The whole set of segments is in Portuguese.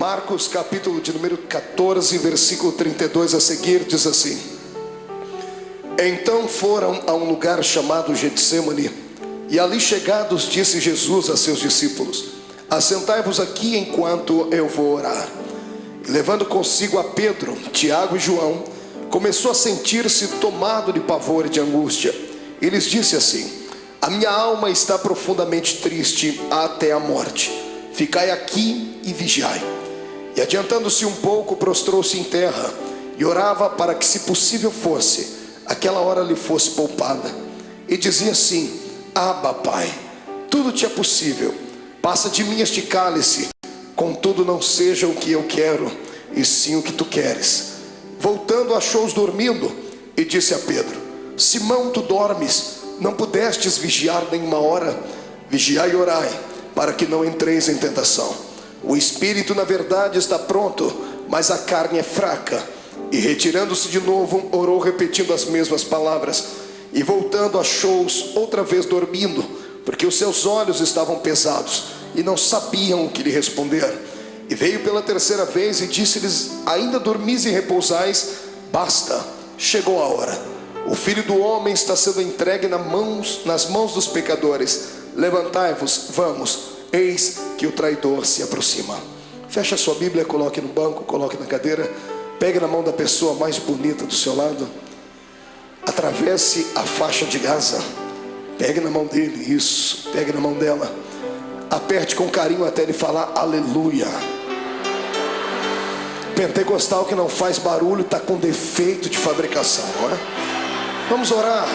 Marcos capítulo de número 14, versículo 32 a seguir, diz assim: Então foram a um lugar chamado Getsemane, e ali chegados disse Jesus a seus discípulos: Assentai-vos aqui enquanto eu vou orar. E levando consigo a Pedro, Tiago e João, começou a sentir-se tomado de pavor e de angústia. E lhes disse assim: A minha alma está profundamente triste até a morte. Ficai aqui e vigiai. E adiantando-se um pouco, prostrou-se em terra e orava para que, se possível fosse, aquela hora lhe fosse poupada. E dizia assim: Abba, Pai, tudo te é possível. Passa de mim este cálice, contudo não seja o que eu quero, e sim o que tu queres. Voltando, achou-os dormindo e disse a Pedro: Simão, tu dormes? Não pudestes vigiar nenhuma hora? Vigiai e orai, para que não entreis em tentação. O espírito na verdade está pronto, mas a carne é fraca. E retirando-se de novo, orou repetindo as mesmas palavras. E voltando, achou-os outra vez dormindo, porque os seus olhos estavam pesados e não sabiam o que lhe responder. E veio pela terceira vez e disse-lhes: Ainda dormis e repousais? Basta, chegou a hora. O Filho do Homem está sendo entregue nas mãos dos pecadores. Levantai-vos, vamos, eis que o traidor se aproxima. Feche a sua Bíblia, coloque no banco, coloque na cadeira. Pegue na mão da pessoa mais bonita do seu lado. Atravesse a faixa de Gaza. Pegue na mão dele, isso, pegue na mão dela. Aperte com carinho até ele falar aleluia. Pentecostal que não faz barulho está com defeito de fabricação, não é? Vamos orar.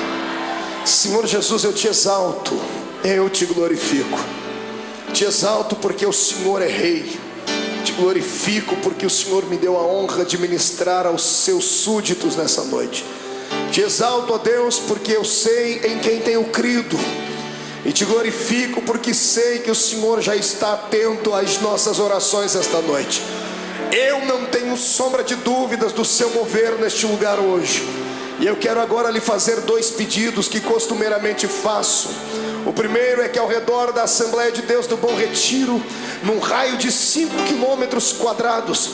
Senhor Jesus, eu te exalto, eu te glorifico. Te exalto porque o Senhor é rei. Te glorifico porque o Senhor me deu a honra de ministrar aos seus súditos nessa noite. Te exalto, ó Deus, porque eu sei em quem tenho crido. E te glorifico porque sei que o Senhor já está atento às nossas orações esta noite. Eu não tenho sombra de dúvidas do seu mover neste lugar hoje. E eu quero agora lhe fazer dois pedidos que costumeiramente faço. O primeiro é que ao redor da Assembleia de Deus do Bom Retiro, num raio de 5 quilômetros quadrados,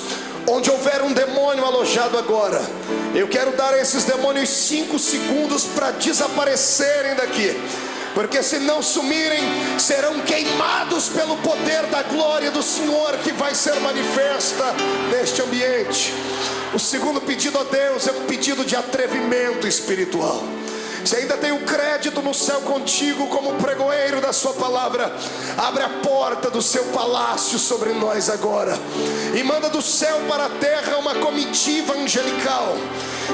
onde houver um demônio alojado agora, eu quero dar a esses demônios 5 segundos para desaparecerem daqui. Porque se não sumirem, serão queimados pelo poder da glória do Senhor que vai ser manifesta neste ambiente. O segundo pedido a Deus é um pedido de atrevimento espiritual. Se ainda tem um crédito no céu contigo como pregoeiro da sua palavra, abre a porta do seu palácio sobre nós agora e manda do céu para a terra uma comitiva angelical.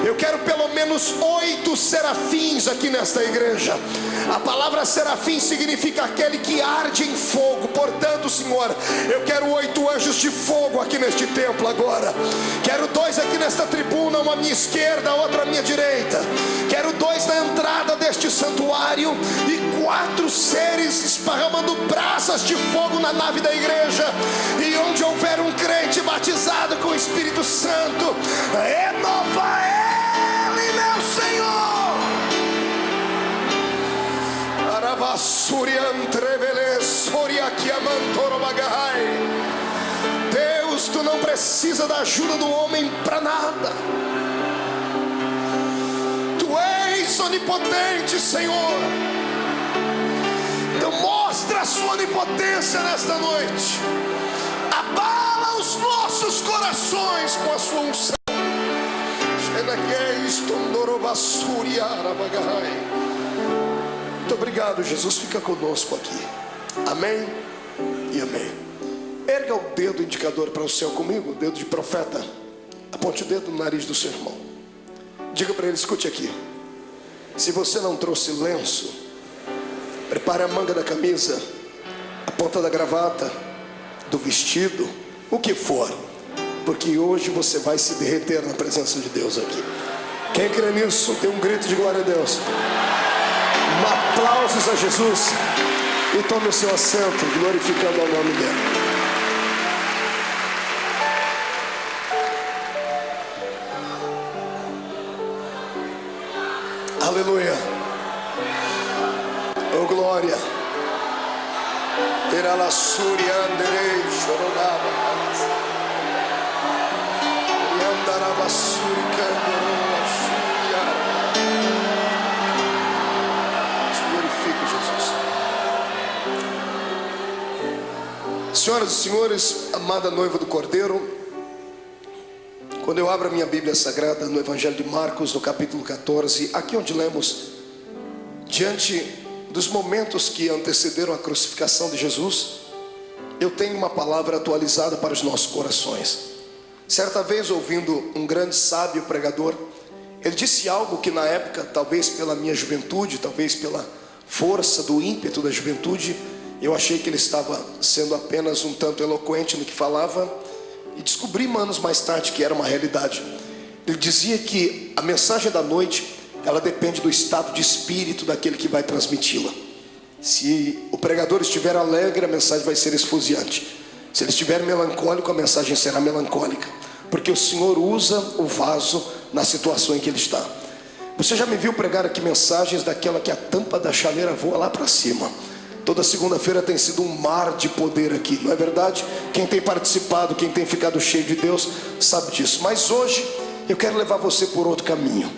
Eu quero pelo menos 8 serafins aqui nesta igreja. A palavra serafim significa aquele que arde em fogo. Portanto, Senhor, eu quero 8 anjos de fogo aqui neste templo agora. Quero 2 aqui nesta tribuna, uma à minha esquerda, outra à minha direita. Quero 2 na entrada deste santuário e 4 seres esparramando brasas de fogo na nave da igreja. E onde houver um crente batizado com o Espírito Santo, renova ele, meu Senhor. Deus, tu não precisa da ajuda do homem para nada. Tu és onipotente, Senhor. Então mostra a sua onipotência nesta noite. Abala os nossos corações com a sua unção. Muito obrigado, Jesus. Fica conosco aqui. Amém e amém. Erga o dedo indicador para o céu comigo, o dedo de profeta. Aponte o dedo no nariz do seu irmão. Diga para ele: escute aqui. Se você não trouxe lenço, prepare a manga da camisa, a ponta da gravata, do vestido, o que for, porque hoje você vai se derreter na presença de Deus aqui. Quem crê nisso, dê um grito de glória a Deus. Aplausos a Jesus. E tome o seu assento, glorificando ao nome dele. Aleluia. Oh glória. Terá la suria anderei choronava. Senhoras e senhores, amada noiva do Cordeiro, quando eu abro a minha Bíblia Sagrada no Evangelho de Marcos, no capítulo 14, aqui onde lemos, diante dos momentos que antecederam a crucificação de Jesus, eu tenho uma palavra atualizada para os nossos corações. Certa vez, ouvindo um grande sábio pregador, ele disse algo que na época, talvez pela minha juventude, talvez pela força do ímpeto da juventude, eu achei que ele estava sendo apenas um tanto eloquente no que falava, e descobri anos mais tarde que era uma realidade. Ele dizia que a mensagem da noite, ela depende do estado de espírito daquele que vai transmiti-la. Se o pregador estiver alegre, a mensagem vai ser esfuziante. Se ele estiver melancólico, a mensagem será melancólica, porque o Senhor usa o vaso na situação em que ele está. Você já me viu pregar aqui mensagens daquela que a tampa da chaleira voa lá para cima. Toda segunda-feira tem sido um mar de poder aqui, não é verdade? Quem tem participado, quem tem ficado cheio de Deus, sabe disso. Mas hoje eu quero levar você por outro caminho.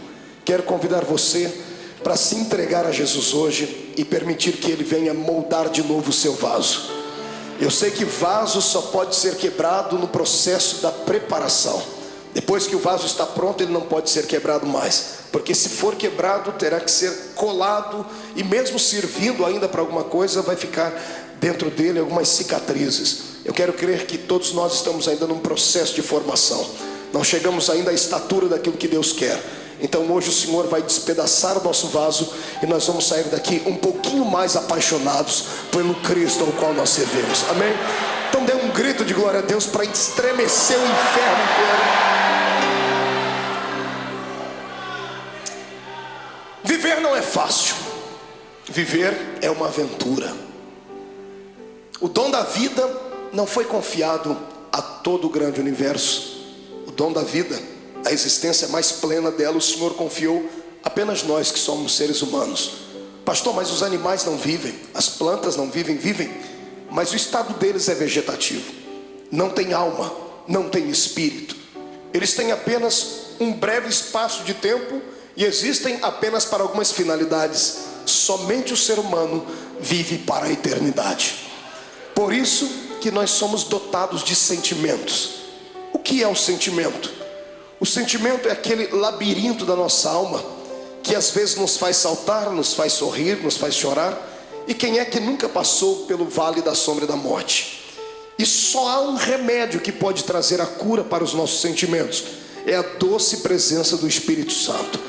Quero convidar você para se entregar a Jesus hoje e permitir que Ele venha moldar de novo o seu vaso. Eu sei que vaso só pode ser quebrado no processo da preparação. Depois que o vaso está pronto, ele não pode ser quebrado mais, porque se for quebrado, terá que ser colado, e mesmo servindo ainda para alguma coisa, vai ficar dentro dele algumas cicatrizes. Eu quero crer que todos nós estamos ainda num processo de formação, não chegamos ainda à estatura daquilo que Deus quer. Então hoje o Senhor vai despedaçar o nosso vaso, e nós vamos sair daqui um pouquinho mais apaixonados pelo Cristo ao qual nós servimos, amém? Então dê um grito de glória a Deus para estremecer o inferno inteiro. Viver não é fácil. Viver é uma aventura. O dom da vida não foi confiado a todo o grande universo. O dom da vida, a existência mais plena dela, o Senhor confiou apenas nós que somos seres humanos. Pastor, mas os animais não vivem, as plantas não vivem, vivem, mas o estado deles é vegetativo. Não tem alma, não tem espírito. Eles têm apenas um breve espaço de tempo e existem apenas para algumas finalidades. Somente o ser humano vive para a eternidade. Por isso que nós somos dotados de sentimentos. O que é o sentimento? O sentimento é aquele labirinto da nossa alma que às vezes nos faz saltar, nos faz sorrir, nos faz chorar. E quem é que nunca passou pelo vale da sombra da morte? E só há um remédio que pode trazer a cura para os nossos sentimentos: é a doce presença do Espírito Santo.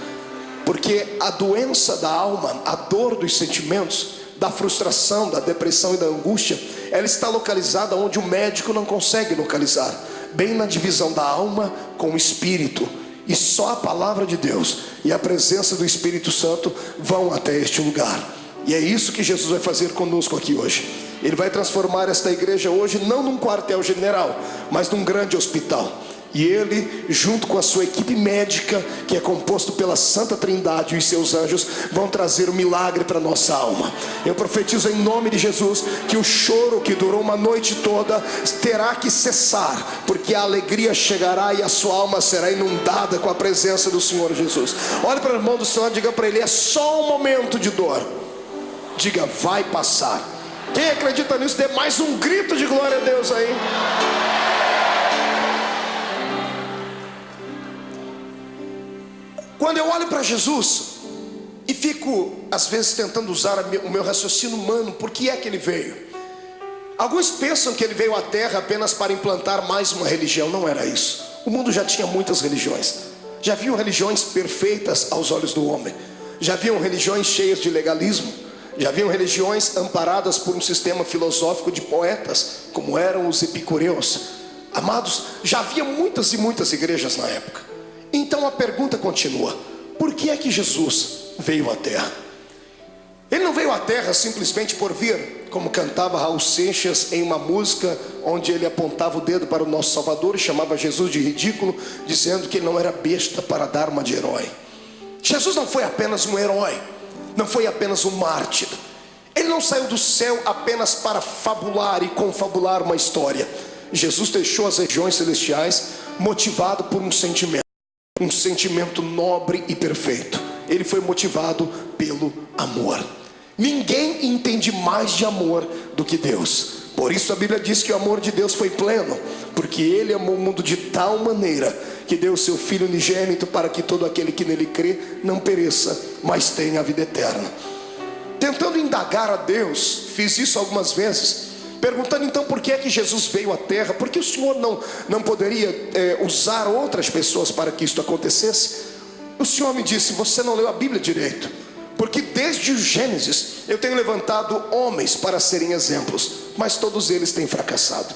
Porque a doença da alma, a dor dos sentimentos, da frustração, da depressão e da angústia, ela está localizada onde o médico não consegue localizar, bem na divisão da alma com o espírito. E só a palavra de Deus e a presença do Espírito Santo vão até este lugar. E é isso que Jesus vai fazer conosco aqui hoje. Ele vai transformar esta igreja hoje não num quartel-general, mas num grande hospital. E Ele, junto com a sua equipe médica, que é composto pela Santa Trindade e os seus anjos, vão trazer o milagre para a nossa alma. Eu profetizo em nome de Jesus que o choro que durou uma noite toda terá que cessar, porque a alegria chegará e a sua alma será inundada com a presença do Senhor Jesus. Olhe para o irmão do Senhor e diga para ele: é só um momento de dor. Diga: vai passar. Quem acredita nisso, dê mais um grito de glória a Deus aí. Quando eu olho para Jesus e fico às vezes tentando usar o meu raciocínio humano, por que é que ele veio? Alguns pensam que ele veio à terra apenas para implantar mais uma religião. Não era isso. O mundo já tinha muitas religiões. Já haviam religiões perfeitas aos olhos do homem. Já haviam religiões cheias de legalismo. Já haviam religiões amparadas por um sistema filosófico de poetas, como eram os epicureus. Amados, já havia muitas e muitas igrejas na época. Então a pergunta continua: por que é que Jesus veio à terra? Ele não veio à terra simplesmente por vir, como cantava Raul Seixas em uma música onde ele apontava o dedo para o nosso Salvador e chamava Jesus de ridículo, dizendo que ele não era besta para dar uma de herói. Jesus não foi apenas um herói, não foi apenas um mártir. Ele não saiu do céu apenas para fabular e confabular uma história. Jesus deixou as regiões celestiais motivado por um sentimento nobre e perfeito. Ele foi motivado pelo amor. Ninguém entende mais de amor do que Deus. Por isso a Bíblia diz que o amor de Deus foi pleno, porque Ele amou o mundo de tal maneira que deu o seu Filho unigênito, para que todo aquele que nele crê não pereça, mas tenha a vida eterna. Tentando indagar a Deus, fiz isso algumas vezes, perguntando então por que é que Jesus veio à terra, porque o Senhor não poderia usar outras pessoas para que isto acontecesse. O Senhor me disse: você não leu a Bíblia direito, porque desde o Gênesis eu tenho levantado homens para serem exemplos, mas todos eles têm fracassado.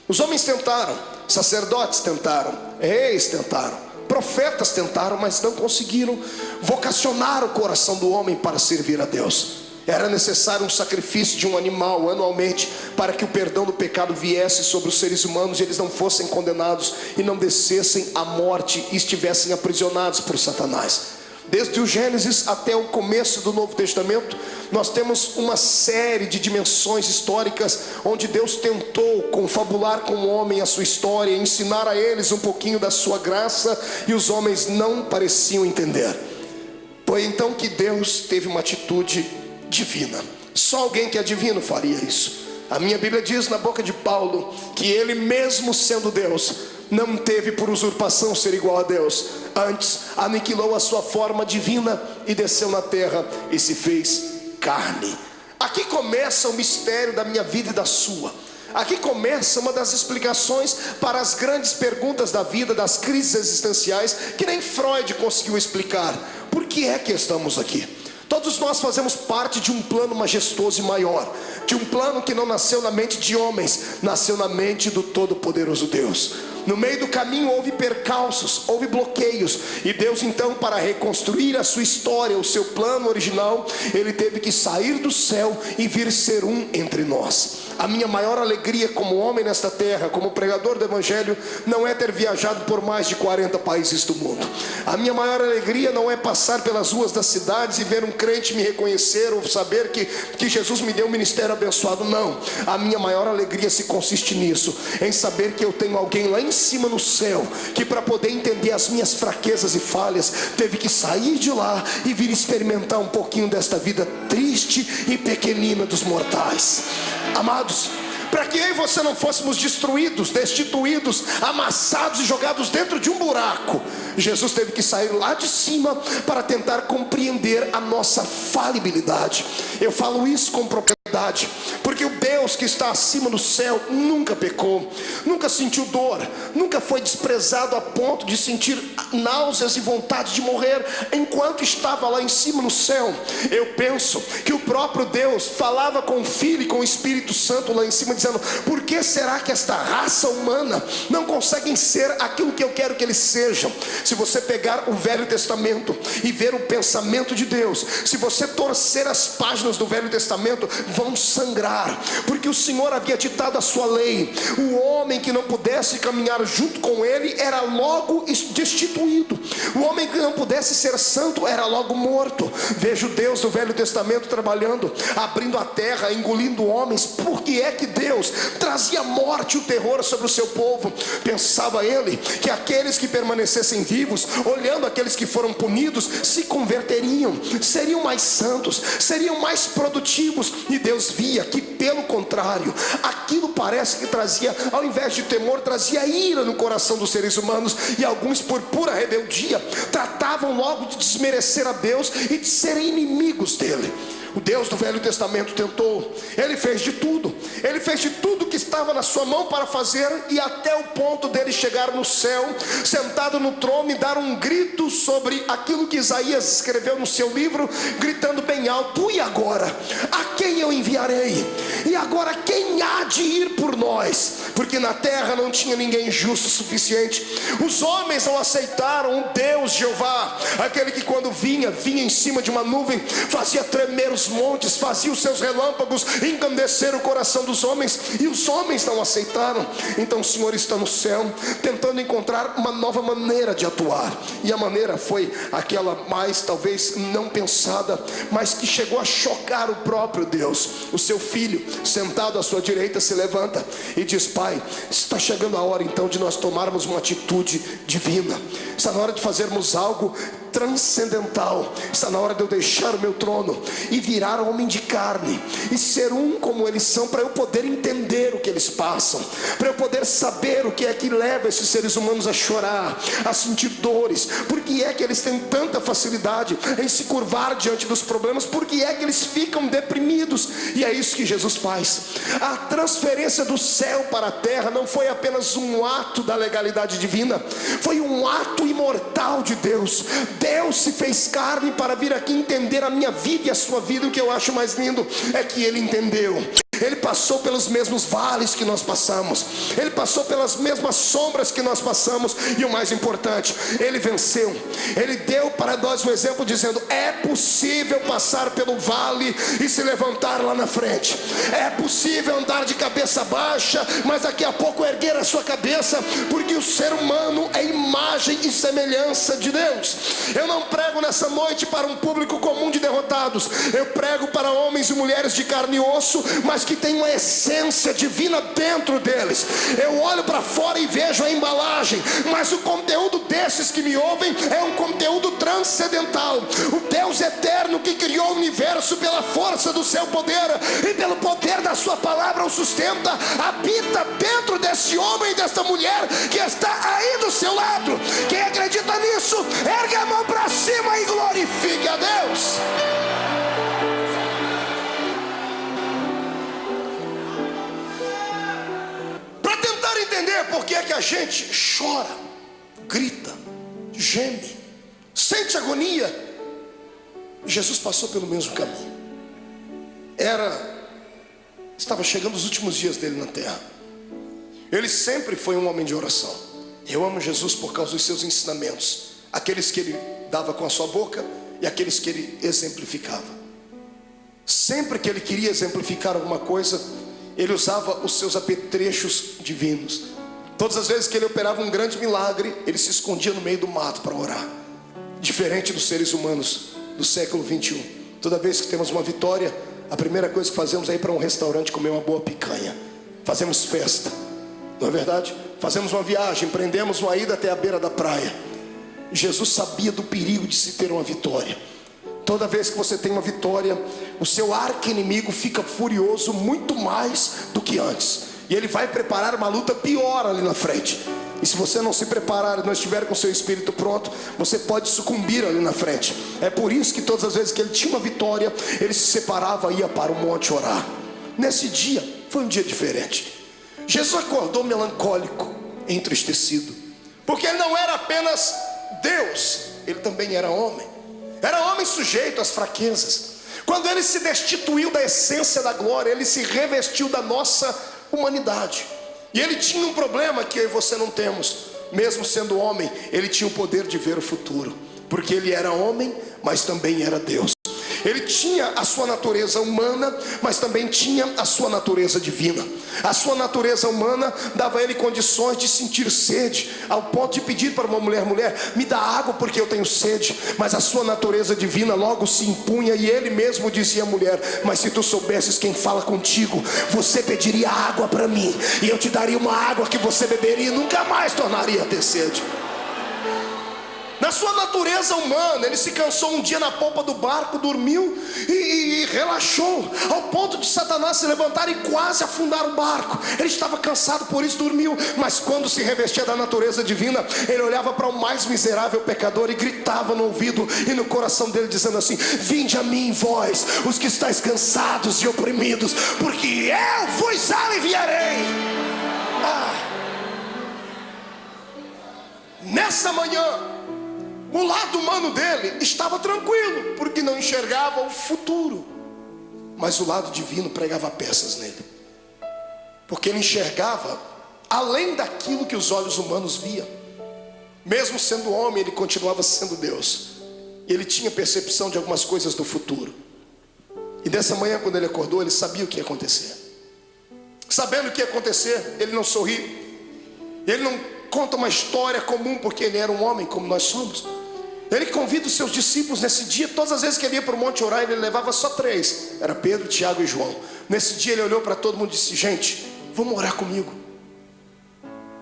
Os homens tentaram, sacerdotes tentaram, reis tentaram, profetas tentaram, mas não conseguiram vocacionar o coração do homem para servir a Deus. Era necessário um sacrifício de um animal anualmente, para que o perdão do pecado viesse sobre os seres humanos e eles não fossem condenados e não descessem à morte e estivessem aprisionados por Satanás. Desde o Gênesis até o começo do Novo Testamento, nós temos uma série de dimensões históricas onde Deus tentou confabular com o homem a sua história, ensinar a eles um pouquinho da sua graça, e os homens não pareciam entender. Foi então que Deus teve uma atitude divina. Só alguém que é divino faria isso. A minha Bíblia diz na boca de Paulo que ele, mesmo sendo Deus, não teve por usurpação ser igual a Deus. Antes aniquilou a sua forma divina e desceu na terra e se fez carne. Aqui começa o mistério da minha vida e da sua. Aqui começa uma das explicações para as grandes perguntas da vida, das crises existenciais, que nem Freud conseguiu explicar. Por que é que estamos aqui? Todos nós fazemos parte de um plano majestoso e maior, de um plano que não nasceu na mente de homens, nasceu na mente do Todo-Poderoso Deus. No meio do caminho houve percalços, houve bloqueios, e Deus então, para reconstruir a sua história, o seu plano original, Ele teve que sair do céu e vir ser um entre nós. A minha maior alegria como homem nesta terra, como pregador do Evangelho, não é ter viajado por mais de 40 países do mundo. A minha maior alegria não é passar pelas ruas das cidades e ver um crente me reconhecer, ou saber que Jesus me deu um ministério abençoado. Não, a minha maior alegria se consiste nisso, em saber que eu tenho alguém lá em cima no céu, que para poder entender as minhas fraquezas e falhas, teve que sair de lá e vir experimentar um pouquinho desta vida triste e pequenina dos mortais. Amados, para que eu e você não fôssemos destruídos, destituídos, amassados e jogados dentro de um buraco, Jesus teve que sair lá de cima para tentar compreender a nossa falibilidade. Eu falo isso com propriedade, porque o Deus que está acima do céu nunca pecou, nunca sentiu dor, nunca foi desprezado a ponto de sentir náuseas e vontade de morrer enquanto estava lá em cima no céu. Eu penso que o próprio Deus falava com o Filho e com o Espírito Santo lá em cima, dizendo: por que será que esta raça humana não conseguem ser aquilo que eu quero que eles sejam? Se você pegar o Velho Testamento e ver o pensamento de Deus, se você torcer as páginas do Velho Testamento, vão sangrar, porque o Senhor havia ditado a sua lei. O homem que não pudesse caminhar junto com ele era logo destituído. O homem que não pudesse ser santo era logo morto. Veja o Deus do Velho Testamento trabalhando, abrindo a terra, engolindo homens. Por que é que Deus trazia morte e o terror sobre o seu povo? Pensava ele que aqueles que permanecessem vivos, olhando aqueles que foram punidos, se converteriam, seriam mais santos, seriam mais produtivos. E Deus via que, pelo contrário, aquilo parece que trazia, ao invés de temor, trazia ira no coração dos seres humanos. E alguns, por pura rebeldia, tratavam logo de desmerecer a Deus e de serem inimigos dele. O Deus do Velho Testamento tentou, ele fez de tudo que estava na sua mão para fazer, e até o ponto dele chegar no céu, sentado no trono, e dar um grito sobre aquilo que Isaías escreveu no seu livro, gritando bem alto: e agora? A quem eu enviarei? E agora quem há de ir por nós? Porque na terra não tinha ninguém justo o suficiente. Os homens não aceitaram o Deus Jeová, aquele que quando vinha em cima de uma nuvem, fazia tremer os seus montes, fazia os seus relâmpagos engrandecer o coração dos homens, e os homens não aceitaram. Então o Senhor está no céu, tentando encontrar uma nova maneira de atuar, e a maneira foi aquela mais talvez não pensada, mas que chegou a chocar o próprio Deus. O seu filho, sentado à sua direita, se levanta e diz: Pai, está chegando a hora então de nós tomarmos uma atitude divina, está na hora de fazermos algo transcendental, está na hora de eu deixar o meu trono e virar homem de carne e ser um como eles são, para eu poder entender o que eles passam, para eu poder saber o que é que leva esses seres humanos a chorar, a sentir dores, porque é que eles têm tanta facilidade em se curvar diante dos problemas, porque é que eles ficam deprimidos. E é isso que Jesus faz. A transferência do céu para a terra não foi apenas um ato da legalidade divina, foi um ato imortal de Deus. Deus se fez carne para vir aqui entender a minha vida e a sua vida. O que eu acho mais lindo é que Ele entendeu. Ele passou pelos mesmos vales que nós passamos, Ele passou pelas mesmas sombras que nós passamos, e o mais importante, Ele venceu. Ele deu para nós um exemplo dizendo: é possível passar pelo vale e se levantar lá na frente, é possível andar de cabeça baixa, mas daqui a pouco erguer a sua cabeça, porque o ser humano é imagem e semelhança de Deus. Eu não prego nessa noite para um público comum de derrotados, eu prego para homens e mulheres de carne e osso, mas que tem uma essência divina dentro deles. Eu olho para fora e vejo a embalagem, mas o conteúdo desses que me ouvem é um conteúdo transcendental. O Deus eterno que criou o universo pela força do seu poder e pelo poder da sua palavra o sustenta, habita dentro desse homem e desta mulher que está aí do seu lado. Quem acredita nisso, ergue a mão para cima e glorifique a Deus. Entender por que é que a gente chora, grita, geme, sente agonia. Jesus passou pelo mesmo caminho. Estava chegando os últimos dias dele na terra. Ele sempre foi um homem de oração. Eu amo Jesus por causa dos seus ensinamentos, aqueles que ele dava com a sua boca e aqueles que ele exemplificava. Sempre que ele queria exemplificar alguma coisa, ele usava os seus apetrechos divinos. Todas as vezes que ele operava um grande milagre, ele se escondia no meio do mato para orar. Diferente dos seres humanos do século 21. Toda vez que temos uma vitória, a primeira coisa que fazemos é ir para um restaurante comer uma boa picanha. Fazemos festa, não é verdade? Fazemos uma viagem, empreendemos uma ida até a beira da praia. Jesus sabia do perigo de se ter uma vitória. Toda vez que você tem uma vitória, o seu arqui-inimigo fica furioso muito mais do que antes, e ele vai preparar uma luta pior ali na frente. E se você não se preparar e não estiver com seu espírito pronto, você pode sucumbir ali na frente. É por isso que todas as vezes que ele tinha uma vitória, ele se separava e ia para o monte orar. Nesse dia, foi um dia diferente. Jesus acordou melancólico, entristecido, porque ele não era apenas Deus, ele também era homem. Era homem sujeito às fraquezas. Quando ele se destituiu da essência da glória, ele se revestiu da nossa humanidade. E ele tinha um problema que eu e você não temos. Mesmo sendo homem, ele tinha o poder de ver o futuro, porque ele era homem, mas também era Deus. Ele tinha a sua natureza humana, mas também tinha a sua natureza divina. A sua natureza humana dava a ele condições de sentir sede, ao ponto de pedir para uma mulher: me dá água porque eu tenho sede. Mas a sua natureza divina logo se impunha, e ele mesmo dizia à mulher: mas se tu soubesses quem fala contigo, você pediria água para mim, e eu te daria uma água que você beberia e nunca mais tornaria a ter sede. Na sua natureza humana, ele se cansou um dia na polpa do barco, dormiu e relaxou, ao ponto de Satanás se levantar e quase afundar o barco. Ele estava cansado, por isso dormiu. Mas quando se revestia da natureza divina, ele olhava para o mais miserável pecador e gritava no ouvido e no coração dele, dizendo assim: vinde a mim, vós, os que estáis cansados e oprimidos, porque eu vos aliviarei. Nessa manhã, o lado humano dele estava tranquilo, porque não enxergava o futuro. Mas o lado divino pregava peças nele, porque ele enxergava além daquilo que os olhos humanos viam. Mesmo sendo homem, ele continuava sendo Deus, e ele tinha percepção de algumas coisas do futuro. E dessa manhã, quando ele acordou, ele sabia o que ia acontecer. Sabendo o que ia acontecer, ele não sorri. Ele não conta uma história comum, porque ele era um homem como nós somos. Ele convida os seus discípulos nesse dia. Todas as vezes que ele ia para o monte orar, ele levava só 3. Era Pedro, Tiago e João. Nesse dia ele olhou para todo mundo e disse: gente, vamos orar comigo.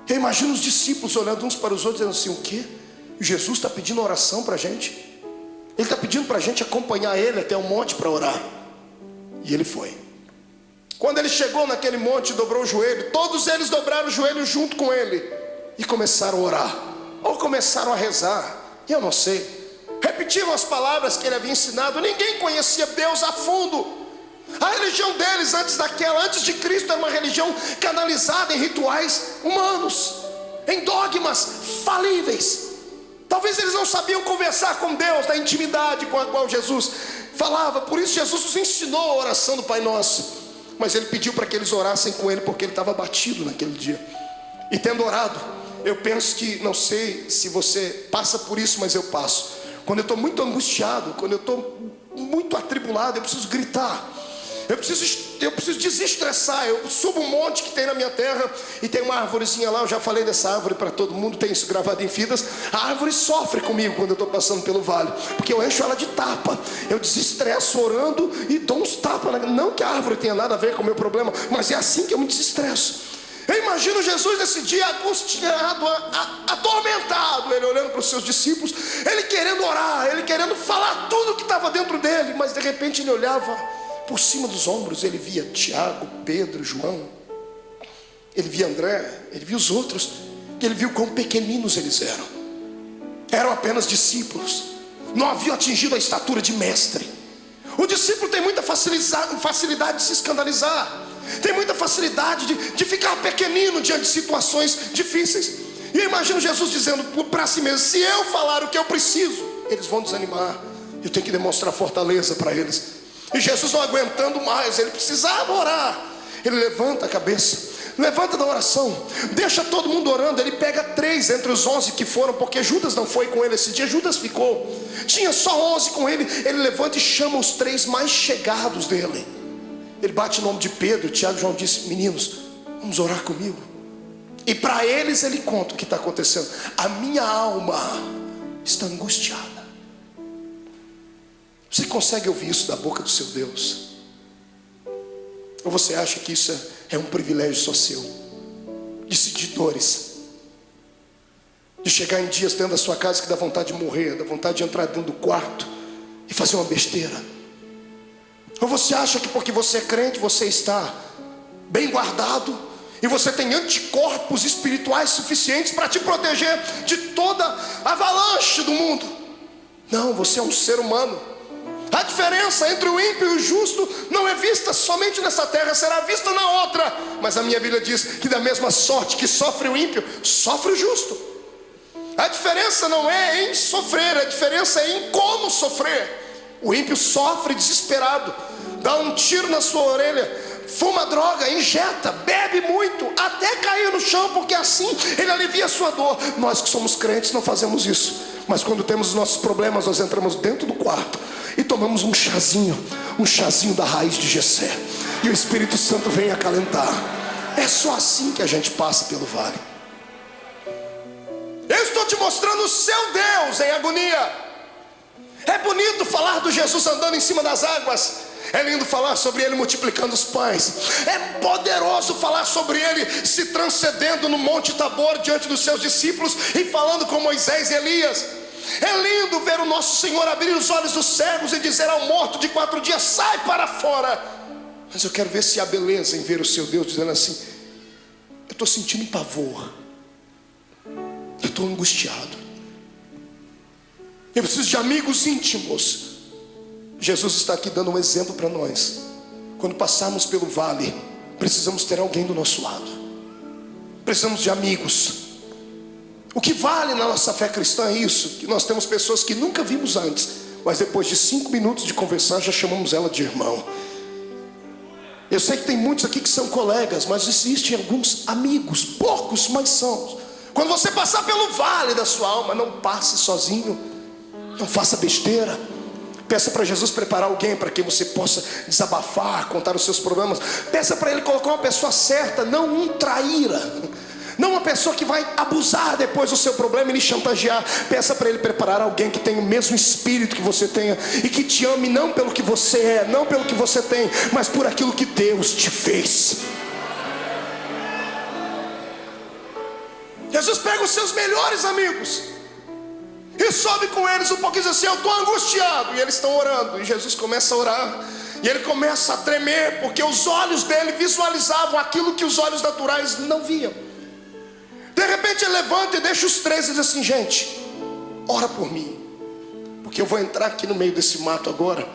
Eu imagino os discípulos olhando uns para os outros, dizendo assim: o quê? Jesus está pedindo oração para a gente? Ele está pedindo para a gente acompanhar ele até o monte para orar. E ele foi. Quando ele chegou naquele monte, dobrou o joelho. Todos eles dobraram o joelho junto com ele e começaram a orar, ou começaram a rezar, eu não sei. Repetiram as palavras que ele havia ensinado. Ninguém conhecia Deus a fundo. A religião deles antes de Cristo, era uma religião canalizada em rituais humanos, em dogmas falíveis. Talvez eles não sabiam conversar com Deus na intimidade com a qual Jesus falava. Por isso Jesus nos ensinou a oração do Pai Nosso. Mas ele pediu para que eles orassem com ele, porque ele estava abatido naquele dia. E tendo orado, eu penso que, não sei se você passa por isso, mas eu passo. Quando eu estou muito angustiado, quando eu estou muito atribulado, eu preciso gritar. Eu preciso desestressar. Eu subo um monte que tem na minha terra e tem uma árvorezinha lá. Eu já falei dessa árvore para todo mundo, tem isso gravado em fitas. A árvore sofre comigo quando eu estou passando pelo vale, porque eu encho ela de tapa. Eu desestresso orando e dou uns tapas. Não que a árvore tenha nada a ver com o meu problema, mas é assim que eu me desestresso. Eu imagino Jesus nesse dia angustiado, atormentado, ele olhando para os seus discípulos, ele querendo orar, ele querendo falar tudo que estava dentro dele. Mas de repente ele olhava por cima dos ombros, ele via Tiago, Pedro, João, ele via André, ele via os outros, ele viu quão pequeninos eles eram. Eram apenas discípulos, não haviam atingido a estatura de mestre. O discípulo tem muita facilidade de se escandalizar, tem muita facilidade de ficar pequenino diante de situações difíceis. E eu imagino Jesus dizendo para si mesmo: se eu falar o que eu preciso, eles vão desanimar, eu tenho que demonstrar fortaleza para eles. E Jesus não aguentando mais, ele precisava orar. Ele levanta a cabeça, levanta da oração, deixa todo mundo orando. Ele pega 3 entre os 11 que foram, porque Judas não foi com ele esse dia, Judas ficou. Tinha só 11 com ele. Ele levanta e chama os 3 mais chegados dele. Ele bate o nome de Pedro, Tiago e João, disse: meninos, vamos orar comigo. E para eles ele conta o que está acontecendo. A minha alma está angustiada. Você consegue ouvir isso da boca do seu Deus? Ou você acha que isso é um privilégio só seu? De sentir dores, de chegar em dias dentro da sua casa que dá vontade de morrer, dá vontade de entrar dentro do quarto e fazer uma besteira? Ou você acha que porque você é crente, você está bem guardado e você tem anticorpos espirituais suficientes para te proteger de toda a avalanche do mundo? Não, você é um ser humano. A diferença entre o ímpio e o justo não é vista somente nessa terra, será vista na outra. Mas a minha Bíblia diz que da mesma sorte que sofre o ímpio, sofre o justo. A diferença não é em sofrer, a diferença é em como sofrer. O ímpio sofre desesperado, dá um tiro na sua orelha, fuma droga, injeta, bebe muito, até cair no chão, porque assim ele alivia a sua dor. Nós que somos crentes não fazemos isso. Mas quando temos os nossos problemas, nós entramos dentro do quarto e tomamos um chazinho da raiz de Jessé, e o Espírito Santo vem acalentar. É só assim que a gente passa pelo vale. Eu estou te mostrando o seu Deus em agonia. É bonito falar do Jesus andando em cima das águas, é lindo falar sobre ele multiplicando os pães, é poderoso falar sobre ele se transcendendo no Monte Tabor diante dos seus discípulos e falando com Moisés e Elias. É lindo ver o nosso Senhor abrir os olhos dos cegos e dizer ao morto de 4 dias: sai para fora. Mas eu quero ver se há beleza em ver o seu Deus dizendo assim: eu estou sentindo pavor, eu estou angustiado, eu preciso de amigos íntimos. Jesus está aqui dando um exemplo para nós. Quando passarmos pelo vale, precisamos ter alguém do nosso lado, precisamos de amigos. O que vale na nossa fé cristã é isso, que nós temos pessoas que nunca vimos antes, mas depois de 5 minutos de conversar já chamamos ela de irmão. Eu sei que tem muitos aqui que são colegas, mas existem alguns amigos, poucos, mas são. Quando você passar pelo vale da sua alma, não passe sozinho, não faça besteira, Peça para Jesus preparar alguém para que você possa desabafar, contar os seus problemas. Peça para Ele colocar uma pessoa certa, não um traíra, não uma pessoa que vai abusar depois do seu problema e lhe chantagear. Peça para Ele preparar alguém que tenha o mesmo espírito que você tenha e que te ame não pelo que você é, não pelo que você tem, mas por aquilo que Deus te fez. Jesus pega os seus melhores amigos e sobe com eles um pouquinho e diz assim: eu estou angustiado. E eles estão orando, e Jesus começa a orar, e ele começa a tremer, porque os olhos dele visualizavam aquilo que os olhos naturais não viam. De repente ele levanta e deixa os três e diz assim: gente, ora por mim, porque eu vou entrar aqui no meio desse mato agora,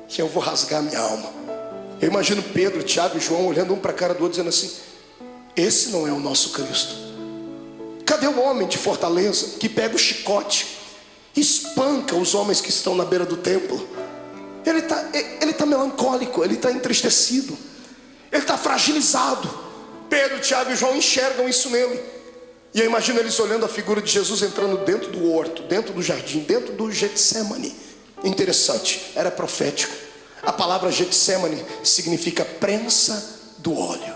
que eu vou rasgar minha alma. Eu imagino Pedro, Tiago e João olhando um para a cara do outro, dizendo assim: esse não é o nosso Cristo. Cadê o homem de Fortaleza que pega o chicote, espanca os homens que estão na beira do templo? Ele está melancólico, ele está entristecido, ele está fragilizado. Pedro, Tiago e João enxergam isso nele. E eu imagino eles olhando a figura de Jesus entrando dentro do horto, dentro do jardim, dentro do Getsemane. Interessante, era profético. A palavra Getsemane significa prensa do óleo.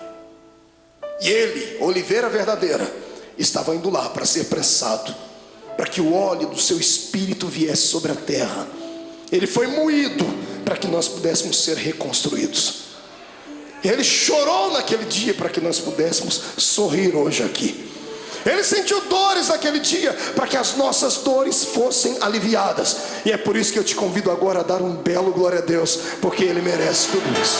E ele, oliveira verdadeira, estava indo lá para ser prensado, para que o óleo do seu espírito viesse sobre a terra. Ele foi moído para que nós pudéssemos ser reconstruídos. Ele chorou naquele dia para que nós pudéssemos sorrir hoje aqui. Ele sentiu dores naquele dia para que as nossas dores fossem aliviadas. E é por isso que eu te convido agora a dar um belo glória a Deus, porque Ele merece tudo isso.